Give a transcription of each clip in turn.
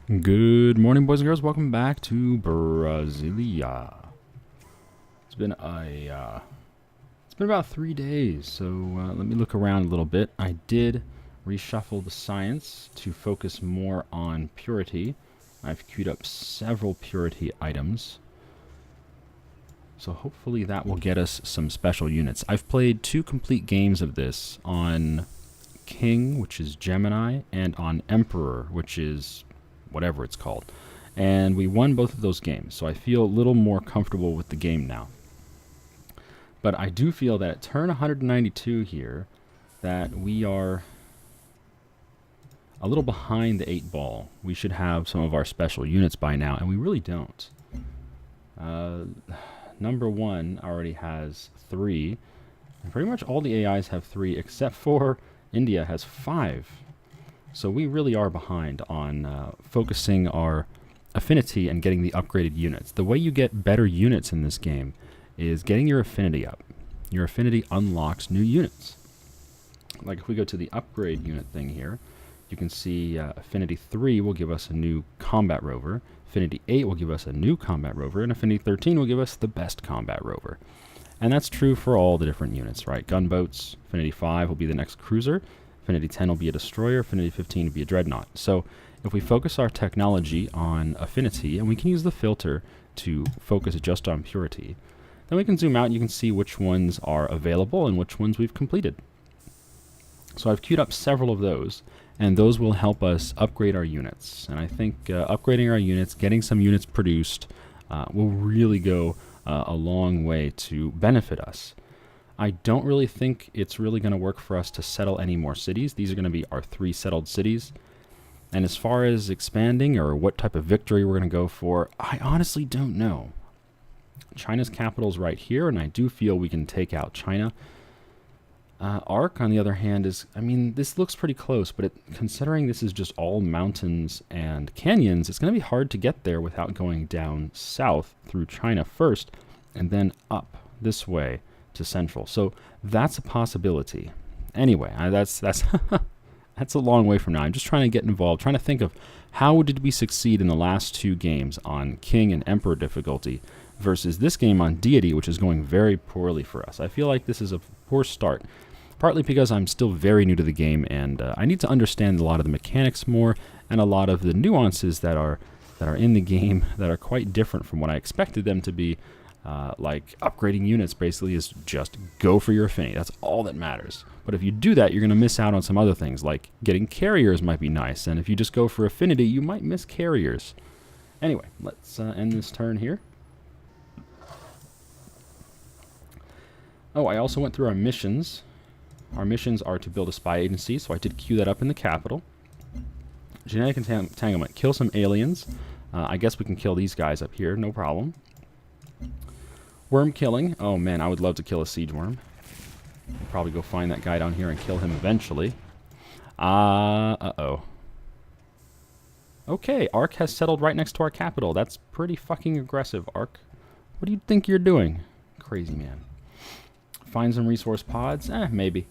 Good morning, boys and girls. Welcome back to Brasilia. It's been about 3 days, so let me look around a little bit. I did reshuffle the science to focus more on purity. I've queued up several purity items, so hopefully that will get us some special units. I've played 2 complete games of this on King, which is Gemini, and on Emperor, which is whatever it's called, and we won both of those games, so I feel a little more comfortable with the game now. But I do feel that at turn 192 here that we are a little behind the 8 ball. We should have some of our special units by now, and we really don't. Number 1 already has 3, and pretty much all the AIs have 3 except for India has 5. So we really are behind on focusing our affinity and getting the upgraded units. The way you get better units in this game is getting your affinity up. Your affinity unlocks new units. Like if we go to the upgrade unit thing here, you can see affinity 3 will give us a new combat rover, affinity 8 will give us a new combat rover, and affinity 13 will give us the best combat rover. And that's true for all the different units, right? Gunboats, affinity 5 will be the next cruiser, affinity 10 will be a destroyer, affinity 15 will be a dreadnought. So if we focus our technology on affinity, and we can use the filter to focus just on purity, then we can zoom out and you can see which ones are available and which ones we've completed. So I've queued up several of those, and those will help us upgrade our units. And I think upgrading our units, getting some units produced, will really go a long way to benefit us. I don't really think it's really going to work for us to settle any more cities. These are going to be our 3 settled cities. And as far as expanding or what type of victory we're going to go for, I honestly don't know. China's capital is right here, and I do feel we can take out China. Arc, on the other hand, is, I mean, this looks pretty close, but considering this is just all mountains and canyons, it's going to be hard to get there without going down south through China first, and then up this way to central. So that's a possibility. Anyway, that's that's a long way from now. I'm just trying to get involved, trying to think of how did we succeed in the last 2 games on King and Emperor difficulty versus this game on Deity, which is going very poorly for us. I feel like this is a poor start, partly because I'm still very new to the game, and I need to understand a lot of the mechanics more and a lot of the nuances that are in the game that are quite different from what I expected them to be. Like upgrading units basically is just go for your affinity. That's all that matters. But if you do that, you're going to miss out on some other things, like getting carriers might be nice. And if you just go for affinity, you might miss carriers. Anyway, let's end this turn here. Oh, I also went through our missions. Our missions are to build a spy agency, so I did queue that up in the capital. Genetic entanglement. Kill some aliens. I guess we can kill these guys up here, no problem. Worm killing. Oh man, I would love to kill a siege worm. I'll probably go find that guy down here and kill him eventually. Uh-oh. Okay, Ark has settled right next to our capital. That's pretty fucking aggressive, Ark. What do you think you're doing? Crazy man. Find some resource pods? Maybe.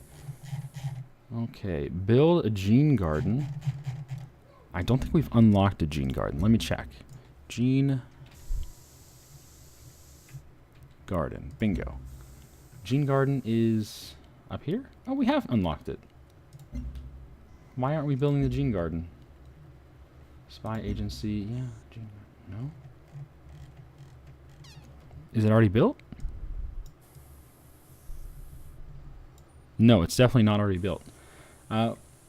Okay, build a gene garden. I don't think we've unlocked a gene garden. Let me check. Gene garden. Bingo. Gene garden is up here? Oh, we have unlocked it. Why aren't we building the gene garden? Spy agency. Yeah. Gene, no? Is it already built? No, it's definitely not already built.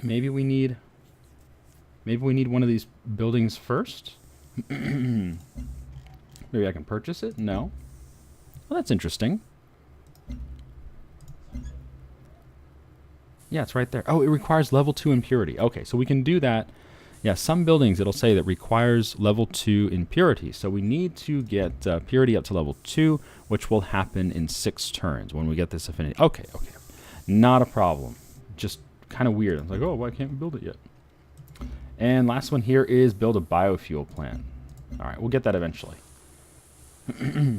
Maybe we need one of these buildings first? Maybe I can purchase it? No. Well, that's interesting. Yeah, it's right there. Oh, it requires level 2 impurity. Okay, so we can do that. Yeah, some buildings it'll say that requires level 2 impurity. So we need to get purity up to level 2, which will happen in 6 turns when we get this affinity. Okay. Not a problem. Just kind of weird. I was like, oh, why can't we build it yet? And last one here is build a biofuel plant. All right, we'll get that eventually.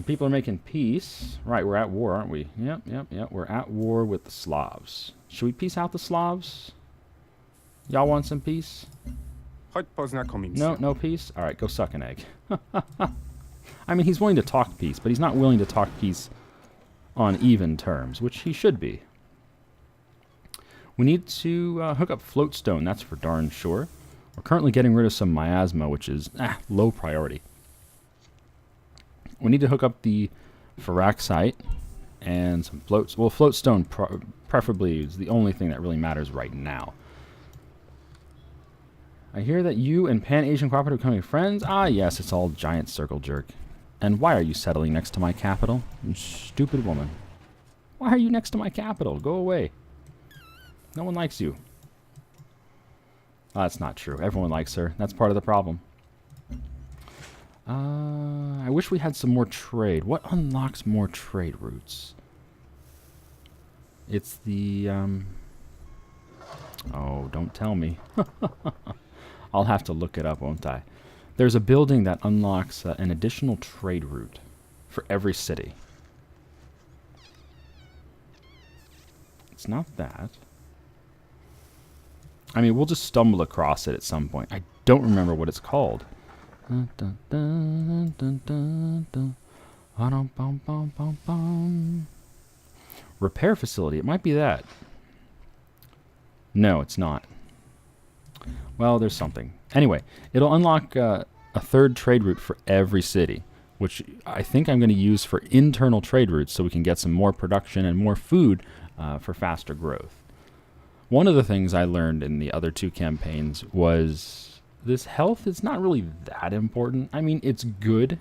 People are making peace. Right, we're at war, aren't we? Yep. We're at war with the Slavs. Should we peace out the Slavs? Y'all want some peace? No, no peace? Alright, go suck an egg. I mean, he's willing to talk peace, but he's not willing to talk peace on even terms, which he should be. We need to hook up floatstone, that's for darn sure. We're currently getting rid of some miasma, which is low priority. We need to hook up the Firaxite and some floats. Well, floatstone preferably is the only thing that really matters right now. I hear that you and Pan-Asian Cooperative are becoming friends. Ah, yes, it's all giant circle jerk. And why are you settling next to my capital? You stupid woman. Why are you next to my capital? Go away. No one likes you. Oh, that's not true. Everyone likes her. That's part of the problem. I wish we had some more trade. What unlocks more trade routes? It's the, oh, don't tell me. I'll have to look it up, won't I? There's a building that unlocks an additional trade route for every city. It's not that. I mean, we'll just stumble across it at some point. I don't remember what it's called. Repair facility. It might be that. No, it's not. Well, there's something. Anyway, it'll unlock a third trade route for every city, which I think I'm going to use for internal trade routes so we can get some more production and more food for faster growth. One of the things I learned in the other two campaigns was this health is not really that important. I mean, it's good,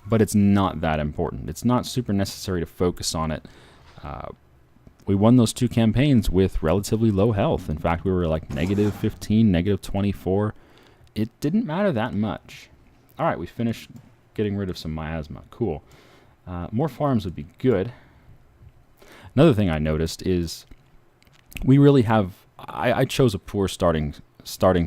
but it's not that important. It's not super necessary to focus on it. We won those two campaigns with relatively low health. In fact, we were like negative 15, negative 24. It didn't matter that much. All right, we finished getting rid of some miasma. Cool. More farms would be good. Another thing I noticed is we really have... I chose a poor starting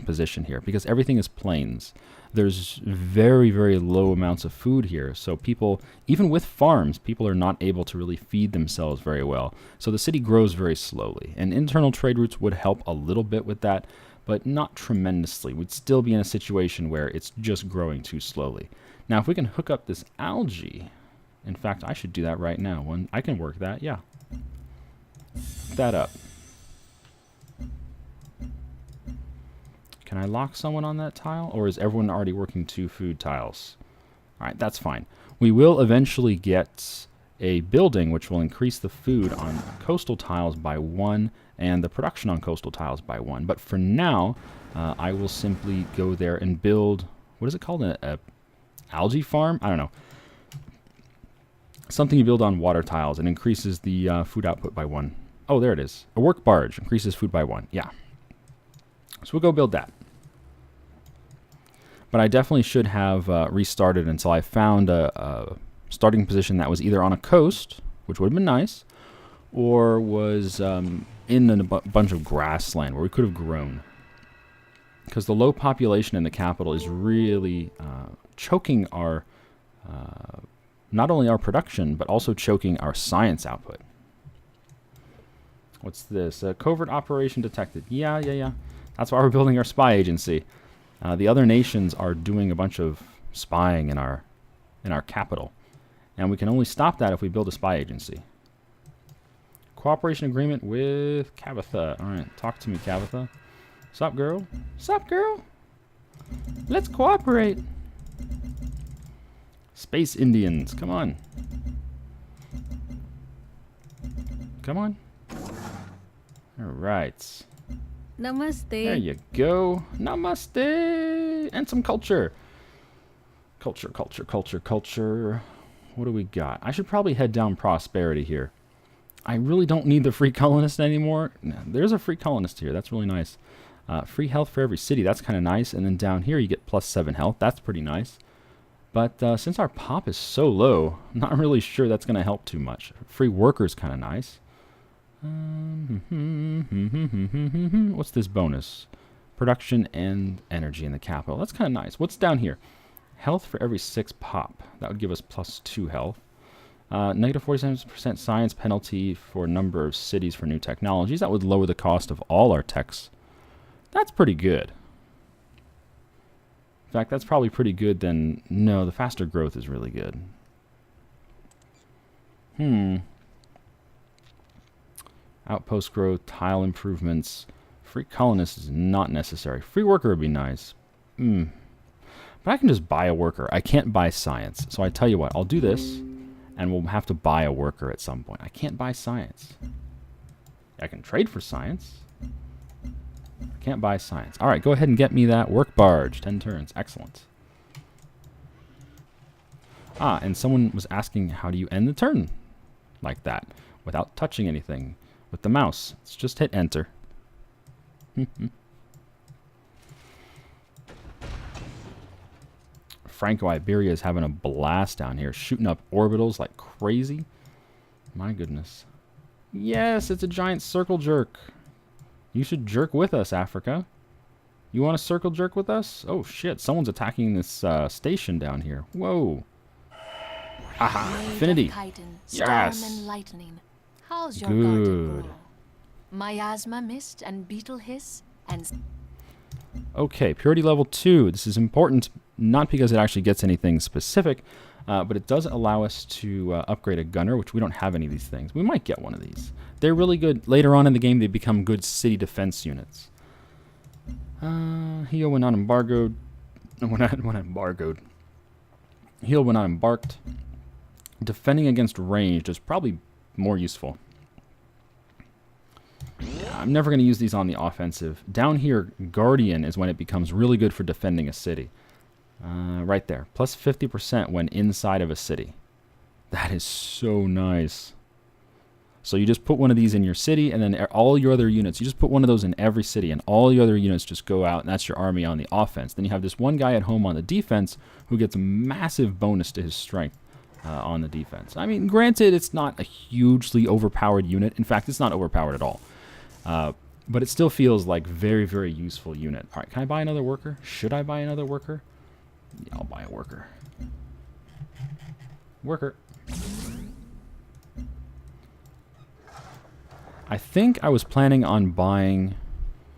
position here because everything is plains. There's very, very low amounts of food here. So people, even with farms, people are not able to really feed themselves very well. So the city grows very slowly. And internal trade routes would help a little bit with that, but not tremendously. We'd still be in a situation where it's just growing too slowly. Now, if we can hook up this algae, in fact, I should do that right now. When I can work that, yeah. Hook that up. Can I lock someone on that tile, or is everyone already working 2 food tiles? All right, that's fine. We will eventually get a building which will increase the food on coastal tiles by 1 and the production on coastal tiles by 1. But for now, I will simply go there and build, what is it called, a algae farm? I don't know. Something you build on water tiles and increases the food output by 1. Oh, there it is. A work barge increases food by 1. Yeah. So we'll go build that. But I definitely should have restarted until I found a starting position that was either on a coast, which would have been nice, or was in a bunch of grassland where we could have grown. Because the low population in the capital is really choking our, not only our production, but also choking our science output. What's this? A covert operation detected. Yeah. That's why we're building our spy agency. The other nations are doing a bunch of spying in our capital. And we can only stop that if we build a spy agency. Cooperation agreement with Cabotha. Alright, talk to me, Cabotha. Sup, girl? Sup, girl? Let's cooperate. Space Indians, come on. Come on. Alright. Namaste. There you go. Namaste. And some culture. Culture. What do we got? I should probably head down prosperity here. I really don't need the free colonist anymore. No, there's a free colonist here. That's really nice. Free health for every city. That's kind of nice. And then down here you get +7 health. That's pretty nice. But since our pop is so low, I'm not really sure that's going to help too much. Free worker's kind of nice. What's this bonus? Production and energy in the capital. That's kind of nice. What's down here? Health for every 6 pop. That would give us +2 health. Negative 47% science penalty for number of cities for new technologies. That would lower the cost of all our techs. That's pretty good. In fact, that's probably pretty good then. No, the faster growth is really good. Outpost growth, tile improvements. Free colonist is not necessary. Free worker would be nice. But I can just buy a worker. I can't buy science. So I tell you what, I'll do this, and we'll have to buy a worker at some point. I can't buy science. I can trade for science. I can't buy science. All right, go ahead and get me that work barge. 10 turns. Excellent. Ah, and someone was asking, how do you end the turn like that without touching anything with the mouse? Let's just hit enter. Franco-Iberia is having a blast down here, shooting up orbitals like crazy. My goodness. Yes, it's a giant circle jerk. You should jerk with us, Africa. You want to circle jerk with us? Oh, shit. Someone's attacking this station down here. Whoa. Aha. Affinity. Yes. How's your good. Miasma mist and beetle hiss and... Okay, purity level 2. This is important, not because it actually gets anything specific, but it does allow us to upgrade a gunner, which we don't have any of these things. We might get one of these. They're really good. Later on in the game, they become good city defense units. Heal when not embargoed. When embargoed. Heal when not embarked. Defending against ranged is probably more useful. I'm never going to use these on the offensive. Down here, Guardian is when it becomes really good for defending a city. Right there. Plus 50% when inside of a city. That is so nice. So you just put one of these in your city, and then all your other units, you just put one of those in every city, and all your other units just go out, and that's your army on the offense. Then you have this one guy at home on the defense who gets a massive bonus to his strength on the defense. I mean, granted, it's not a hugely overpowered unit. In fact, it's not overpowered at all. But it still feels like very, very useful unit. All right, can I buy another worker? Should I buy another worker? Yeah, I'll buy a worker. Worker. I think I was planning on buying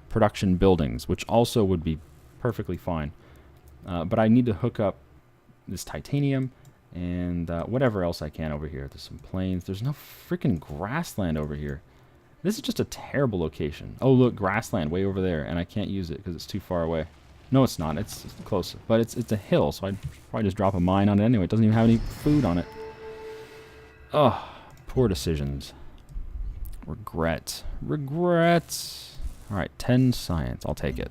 production buildings, which also would be perfectly fine. But I need to hook up this titanium and whatever else I can over here. There's some plains. There's no freaking grassland over here. This is just a terrible location. Oh, look, grassland way over there, and I can't use it because it's too far away. No, it's not. It's close. But it's a hill, so I'd probably just drop a mine on it anyway. It doesn't even have any food on it. Oh, poor decisions. Regret. Regret. All right, 10 science. I'll take it.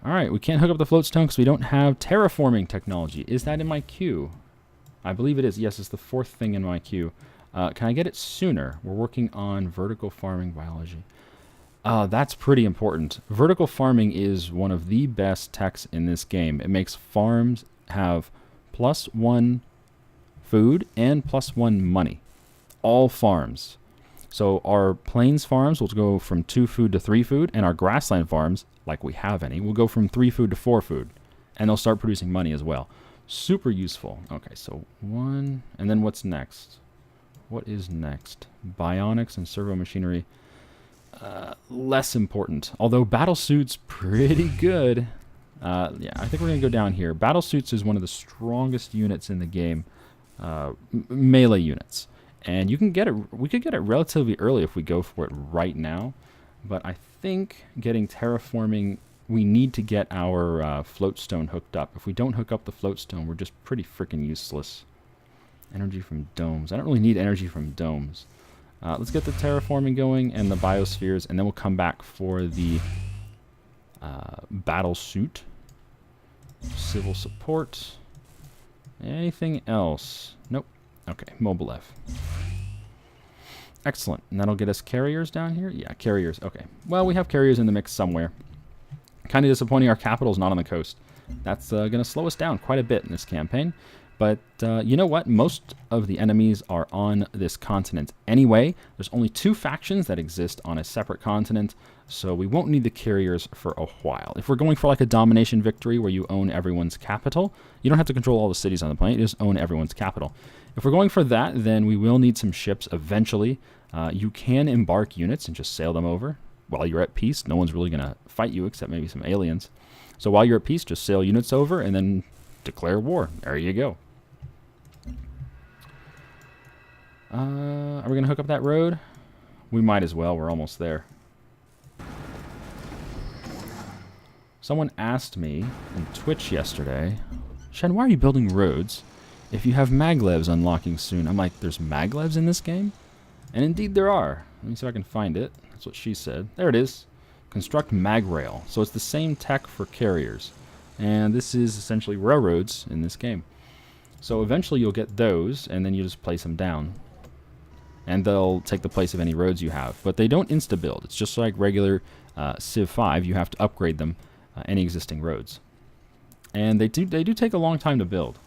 All right, we can't hook up the floatstone because we don't have terraforming technology. Is that in my queue? I believe it is. Yes, it's the 4th thing in my queue. Can I get it sooner? We're working on vertical farming biology. That's pretty important. Vertical farming is one of the best techs in this game. It makes farms have +1 food and +1 money. All farms. So our plains farms will go from 2 food to 3 food, and our grassland farms, like we have any, will go from 3 food to 4 food. And they'll start producing money as well. Super useful. Okay, so 1, and then what's next? What is next? Bionics and servo machinery. Less important. Although battle suits pretty good. Yeah, I think we're gonna go down here. Battle suits is one of the strongest units in the game. Melee units, and you can get it. We could get it relatively early if we go for it right now. But I think getting terraforming. We need to get our floatstone hooked up. If we don't hook up the floatstone, we're just pretty freaking useless. Energy from domes. I don't really need energy from domes. Let's get the terraforming going and the biospheres, and then we'll come back for the battle suit. Civil support. Anything else? Nope. Okay, mobile F. Excellent. And that'll get us carriers down here? Yeah, carriers. Okay. Well, we have carriers in the mix somewhere. Kind of disappointing our capital's not on the coast. That's going to slow us down quite a bit in this campaign. But you know what? Most of the enemies are on this continent anyway. There's only 2 factions that exist on a separate continent, so we won't need the carriers for a while. If we're going for like a domination victory where you own everyone's capital, you don't have to control all the cities on the planet, you just own everyone's capital. If we're going for that, then we will need some ships eventually. You can embark units and just sail them over. while you're at peace, no one's really going to fight you except maybe some aliens. So while you're at peace, just sail units over and then declare war. There you go. Are we going to hook up that road? We might as well. We're almost there. Someone asked me in Twitch yesterday, Shen, why are you building roads if you have maglevs unlocking soon? I'm like, there's maglevs in this game? And indeed there are. Let me see if I can find it. That's what she said. There it is. Construct mag rail. So it's the same tech for carriers. And this is essentially railroads in this game. So eventually you'll get those, and then you just place them down. And they'll take the place of any roads you have. But they don't insta-build. It's just like regular Civ 5. You have to upgrade them, any existing roads. And they do take a long time to build.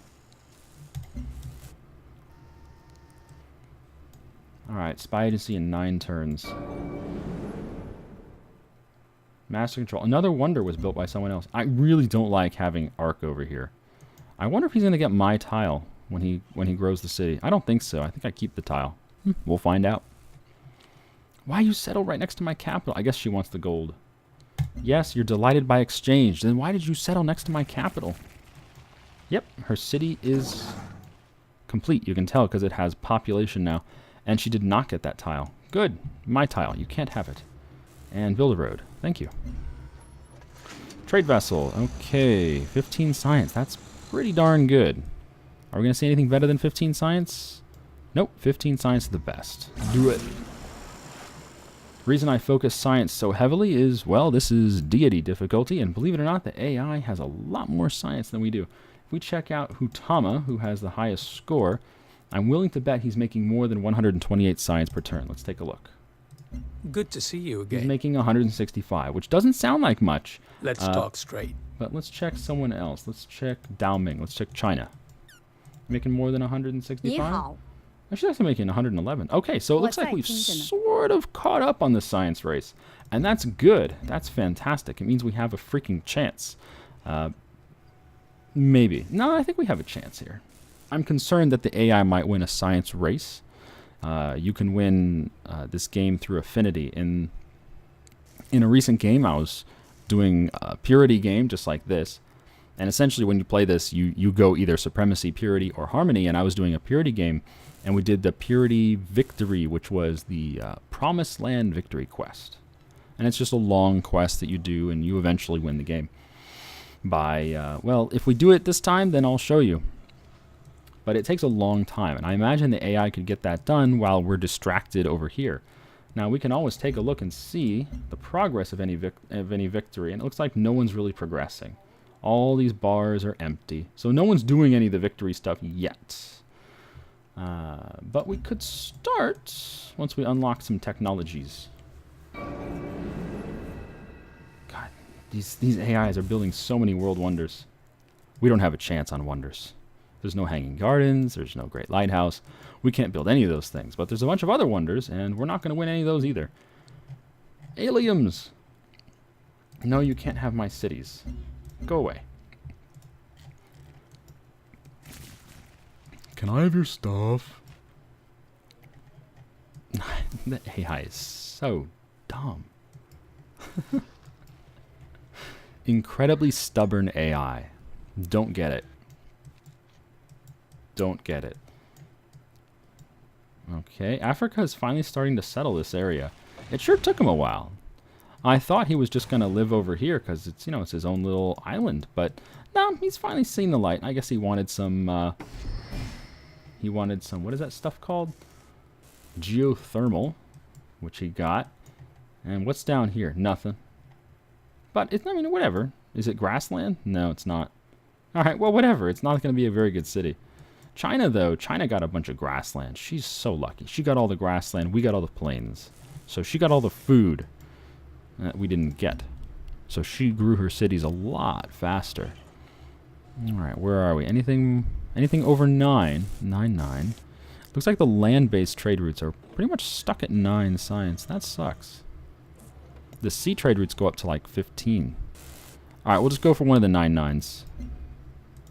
Alright, spy agency in 9 turns. Master control. Another wonder was built by someone else. I really don't like having Ark over here. I wonder if he's going to get my tile when he grows the city. I don't think so. I think I keep the tile. We'll find out. Why you settle right next to my capital? I guess she wants the gold. Yes, you're delighted by exchange. Then why did you settle next to my capital? Yep, her city is complete. You can tell because it has population now. And she did not get that tile. Good. My tile. You can't have it. And build a road. Thank you. Trade vessel. Okay. 15 science. That's pretty darn good. Are we going to see anything better than 15 science? Nope. 15 science is the best. Do it. Reason I focus science so heavily is, well, this is deity difficulty. And believe it or not, the AI has a lot more science than we do. If we check out Hutama, who has the highest score, I'm willing to bet he's making more than 128 science per turn. Let's take a look. Good to see you again. He's making 165, which doesn't sound like much. Let's talk straight. But let's check someone else. Let's check Dao Ming. Let's check China. Making more than 165? She's actually making 111. Okay, so it looks like we've sort of caught up on the science race. And that's good. That's fantastic. It means we have a freaking chance. Maybe. No, I think we have a chance here. I'm concerned that the AI might win a science race. You can win this game through affinity. In a recent game, I was doing a purity game just like this. And essentially when you play this, you go either supremacy, purity, or harmony. And I was doing a purity game. And we did the purity victory, which was the Promised Land victory quest. And it's just a long quest that you do, and you eventually win the game. By, well, if we do it this time, then I'll show you. But it takes a long time, and I imagine the AI could get that done while we're distracted over here. Now, we can always take a look and see the progress of any victory, and it looks like no one's really progressing. All these bars are empty, so no one's doing any of the victory stuff yet. But we could start once we unlock some technologies. God, these AIs are building so many world wonders. We don't have a chance on wonders. There's no hanging gardens. There's no great lighthouse. We can't build any of those things. But there's a bunch of other wonders, and we're not going to win any of those either. Aliens! No, you can't have my cities. Go away. Can I have your stuff? The AI is so dumb. Incredibly stubborn AI. Don't get it. Don't get it. Okay, Africa is finally starting to settle this area. It sure took him a while. I thought he was just going to live over here because it's, you know, it's his own little island. But no, he's finally seen the light. I guess he wanted some, what is that stuff called? Geothermal, which he got. And what's down here? Nothing. But, I mean, whatever. Is it grassland? No, it's not. Alright, well, whatever. It's not going to be a very good city. China, though, China got a bunch of grassland. She's so lucky. She got all the grassland. We got all the plains. So she got all the food that we didn't get. So she grew her cities a lot faster. Alright, where are we? Anything over 9? 9. Looks like the land-based trade routes are pretty much stuck at 9 science. That sucks. The sea trade routes go up to like 15. Alright, we'll just go for one of the 9 nines.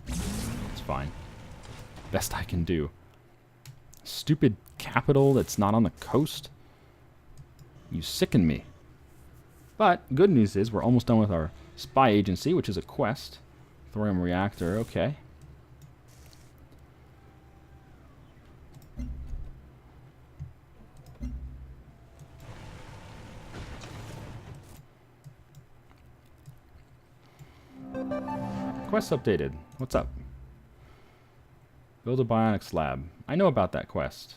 It's fine. Best I can do. Stupid capital that's not on the coast. You sicken me. But good news is we're almost done with our spy agency, which is a quest. Thorium reactor, okay. Quest updated. What's up? Build a bionics lab. I know about that quest.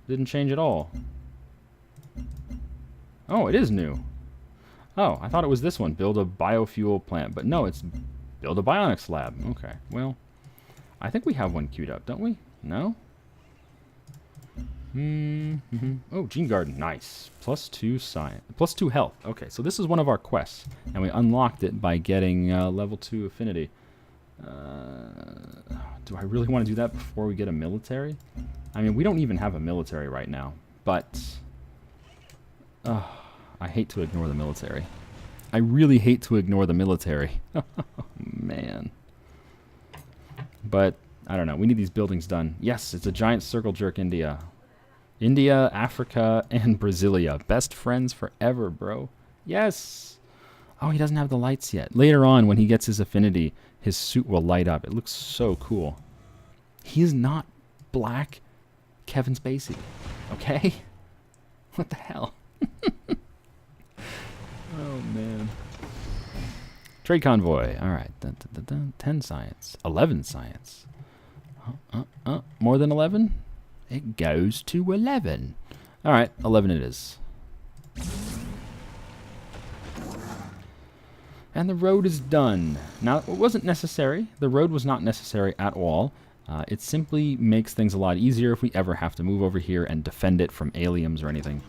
Didn't change at all. Oh, it is new. Oh, I thought it was this one. Build a biofuel plant. But no, it's build a bionics lab. Okay, well, I think we have one queued up, don't we? No? Oh, Gene Garden. Nice. +2 science. +2 health. Okay, so this is one of our quests. And we unlocked it by getting level 2 affinity. Do I really want to do that before we get a military? I mean, we don't even have a military right now. But I hate to ignore the military. I really hate to ignore the military. Man. But, I don't know. We need these buildings done. Yes, it's a giant circle jerk India. India, Africa, and Brasilia. Best friends forever, bro. Yes. Oh, he doesn't have the lights yet. Later on, when he gets his affinity, his suit will light up. It looks so cool. He is not black Kevin Spacey. Okay? What the hell? Oh, man. Trade convoy. All right. 10 science. 11 science. More than 11? It goes to 11. All right. 11 it is. And the road is done. Now, it wasn't necessary. The road was not necessary at all. It simply makes things a lot easier if we ever have to move over here and defend it from aliens or anything.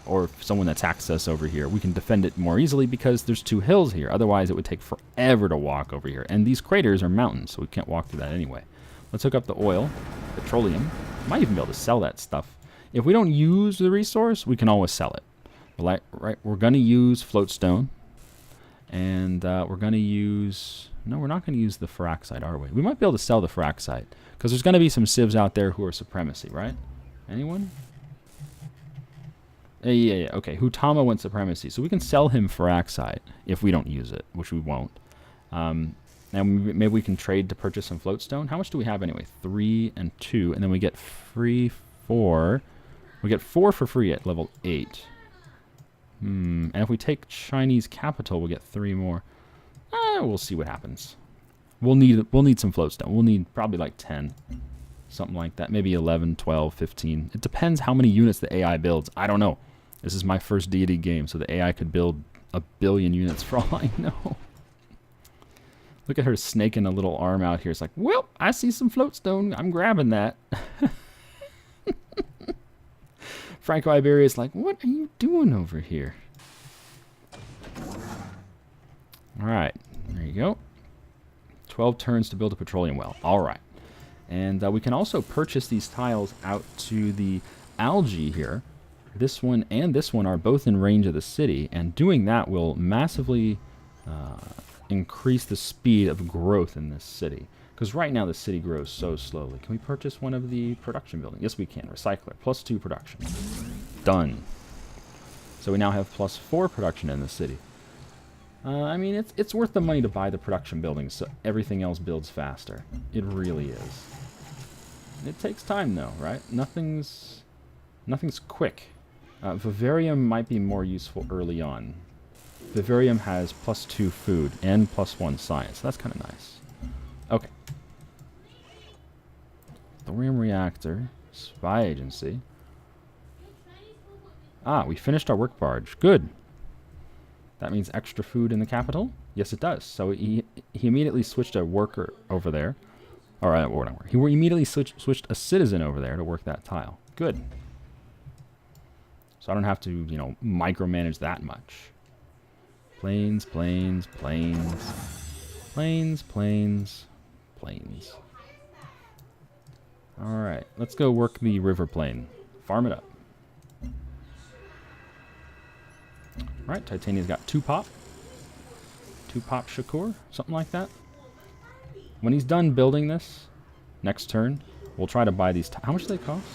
Or if someone attacks us over here, we can defend it more easily because there's 2 hills here. Otherwise, it would take forever to walk over here. And these craters are mountains, so we can't walk through that anyway. Let's hook up the oil, petroleum. Might even be able to sell that stuff. If we don't use the resource, we can always sell it. Right, we're going to use floatstone. And we're going to use... No, we're not going to use the Firaxite, are we? We might be able to sell the Firaxite. Because there's going to be some civs out there who are supremacy, right? Anyone? Yeah. Okay, Hutama went supremacy. So we can sell him Firaxite if we don't use it, which we won't. And maybe we can trade to purchase some floatstone. How much do we have anyway? 3 and 2. And then we get free 4. We get 4 for free at level 8. And if we take Chinese capital, we'll get 3 more. We'll see what happens. We'll need some floatstone. We'll need probably like 10. Something like that. Maybe 11, 12, 15. It depends how many units the AI builds. I don't know. This is my first deity game, so the AI could build 1 billion units for all I know. Look at her snaking a little arm out here. It's like, well, I see some floatstone. I'm grabbing that. Franco Iberia is like, what are you doing over here? All right, there you go. 12 turns to build a petroleum well. All right. And we can also purchase these tiles out to the algae here. This one and this one are both in range of the city, and doing that will massively increase the speed of growth in this city. Because right now the city grows so slowly. Can we purchase one of the production buildings? Yes, we can. Recycler. +2 production. Done. So we now have +4 production in the city. I mean, it's worth the money to buy the production buildings so everything else builds faster. It really is. It takes time, though, right? Nothing's quick. Vivarium might be more useful early on. Vivarium has +2 food and +1 science. That's kind of nice. Okay. Thorium reactor. Spy agency. We finished our work barge. Good. That means extra food in the capital? Yes, it does. So he immediately switched a worker over there. All right, whatever. He immediately switched a citizen over there to work that tile. Good. So I don't have to, micromanage that much. Plains, plains, plains. Plains, plains, plains. All right, let's go work the river plain. Farm it up. All right, Titania's got 2 pop. 2 pop Shakur, something like that. When he's done building this, next turn, we'll try to buy these. How much do they cost?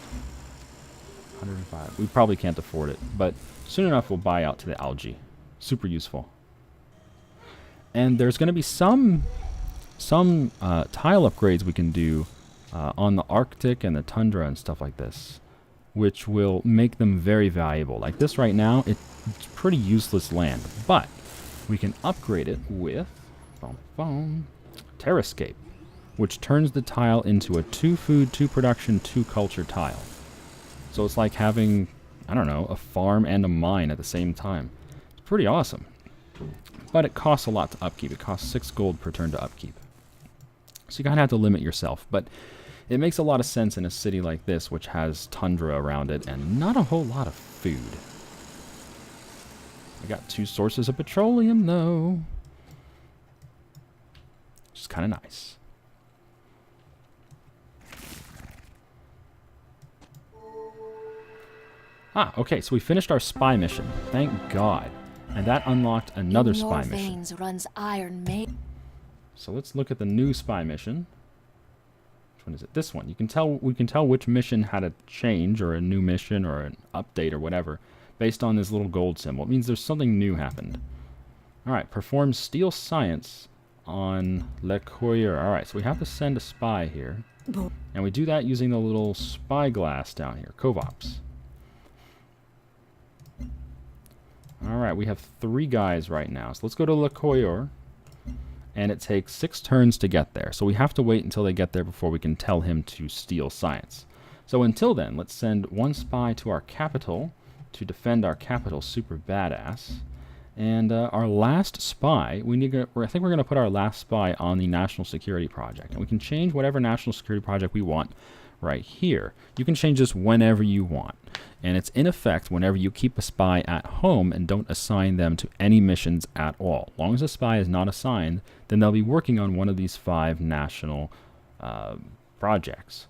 105. We probably can't afford it, but soon enough we'll buy out to the algae. Super useful. And there's going to be some tile upgrades we can do on the Arctic and the tundra and stuff like this, which will make them very valuable. Like this right now, it's pretty useless land, but we can upgrade it with Terrascape, which turns the tile into a 2 food, 2 production, 2 culture tile. So it's like having, I don't know, a farm and a mine at the same time. It's pretty awesome. But it costs a lot to upkeep. It costs 6 gold per turn to upkeep. So you kind of have to limit yourself. But it makes a lot of sense in a city like this, which has tundra around it and not a whole lot of food. I got 2 sources of petroleum, though. Which is kind of nice. Ah, okay, so we finished our spy mission. Thank God. And that unlocked another spy mission. Veins runs iron made. So let's look at the new spy mission. Which one is it? This one. We can tell which mission had a change or a new mission or an update or whatever based on this little gold symbol. It means there's something new happened. Alright, perform steel science on Le Courier. Alright, so we have to send a spy here. And we do that using the little spyglass down here, Covops. Alright, we have 3 guys right now. So let's go to Le Courier. And it takes 6 turns to get there. So we have to wait until they get there before we can tell him to steal science. So until then, let's send 1 spy to our capital to defend our capital. Super badass. And our last spy, I think we're going to put our last spy on the National Security Project. And we can change whatever National Security Project we want right here. You can change this whenever you want. And it's in effect whenever you keep a spy at home and don't assign them to any missions at all. As long as a spy is not assigned, then they'll be working on one of these 5 national projects.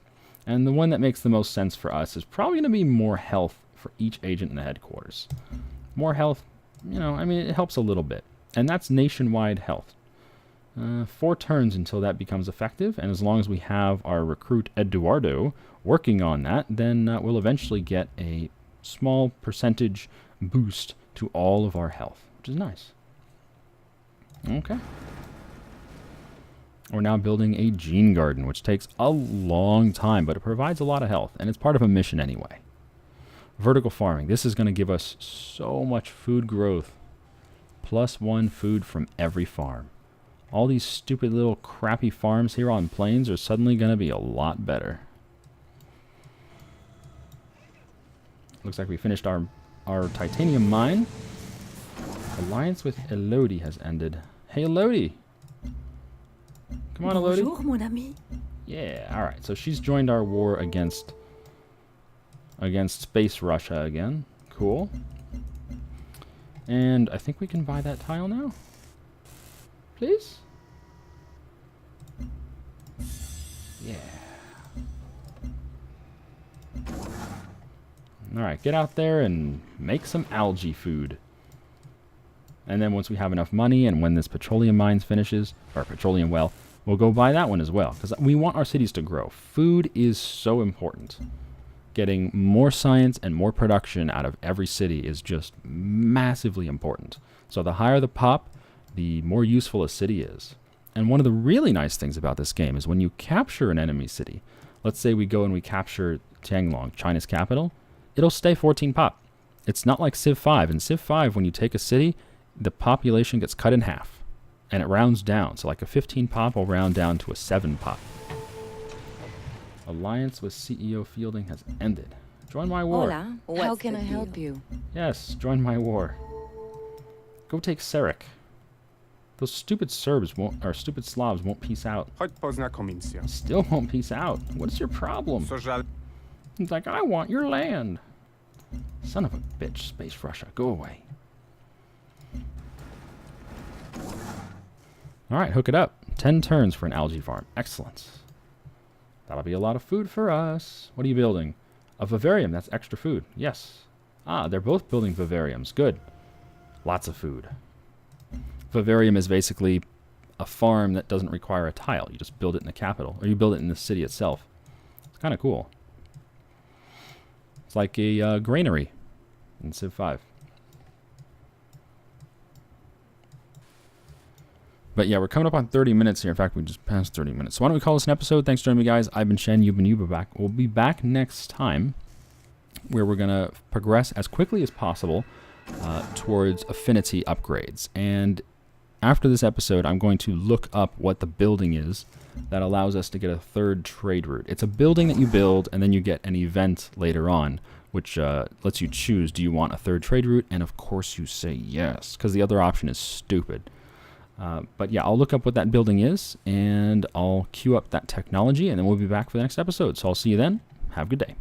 And the one that makes the most sense for us is probably going to be more health for each agent in the headquarters. More health, you know, I mean, it helps a little bit. And that's nationwide health. 4 turns until that becomes effective, and as long as we have our recruit Eduardo working on that, then we'll eventually get a small percentage boost to all of our health, which is nice. Okay. We're now building a gene garden, which takes a long time, but it provides a lot of health, and it's part of a mission anyway. Vertical farming. This is going to give us so much food growth. +1 food from every farm. All these stupid little crappy farms here on plains are suddenly going to be a lot better. Looks like we finished our titanium mine. Alliance with Elodie has ended. Hey, Elodie! Come on, Elodie. Bonjour, mon ami. Yeah, alright. So she's joined our war against Space Russia again. Cool. And I think we can buy that tile now. Please? Yeah. Alright, get out there and make some algae food. And then once we have enough money and when this petroleum mine finishes, or petroleum well, we'll go buy that one as well. Because we want our cities to grow. Food is so important. Getting more science and more production out of every city is just massively important. So the higher the pop, the more useful a city is. And one of the really nice things about this game is when you capture an enemy city, let's say we go and we capture Tianglong, China's capital, it'll stay 14 pop. It's not like Civ 5. In Civ 5, when you take a city, the population gets cut in half, and it rounds down. So like a 15 pop will round down to a 7 pop. Alliance with CEO Fielding has ended. Join my war. Hola. How can I help you? Yes, join my war. Go take Sarek. Those stupid Serbs won't, or stupid Slavs won't peace out. Chodź poznakomić się. Still won't peace out. What is your problem? Co żal... He's like, I want your land. Son of a bitch, Space Russia, go away. Alright, hook it up. 10 turns for an algae farm. Excellent. That'll be a lot of food for us. What are you building? A vivarium, that's extra food. Yes. Ah, they're both building vivariums. Good. Lots of food. Vivarium is basically a farm that doesn't require a tile. You just build it in the capital, or you build it in the city itself. It's kind of cool. It's like a granary in Civ 5. But yeah, we're coming up on 30 minutes here. In fact, we just passed 30 minutes. So why don't we call this an episode? Thanks for joining me, guys. I've been Shen. You've been you. We'll be back next time, where we're going to progress as quickly as possible towards affinity upgrades. And after this episode, I'm going to look up what the building is that allows us to get a third trade route. It's a building that you build, and then you get an event later on, which lets you choose, do you want a third trade route? And of course you say yes, because the other option is stupid. But yeah, I'll look up what that building is, and I'll queue up that technology, and then we'll be back for the next episode. So I'll see you then. Have a good day.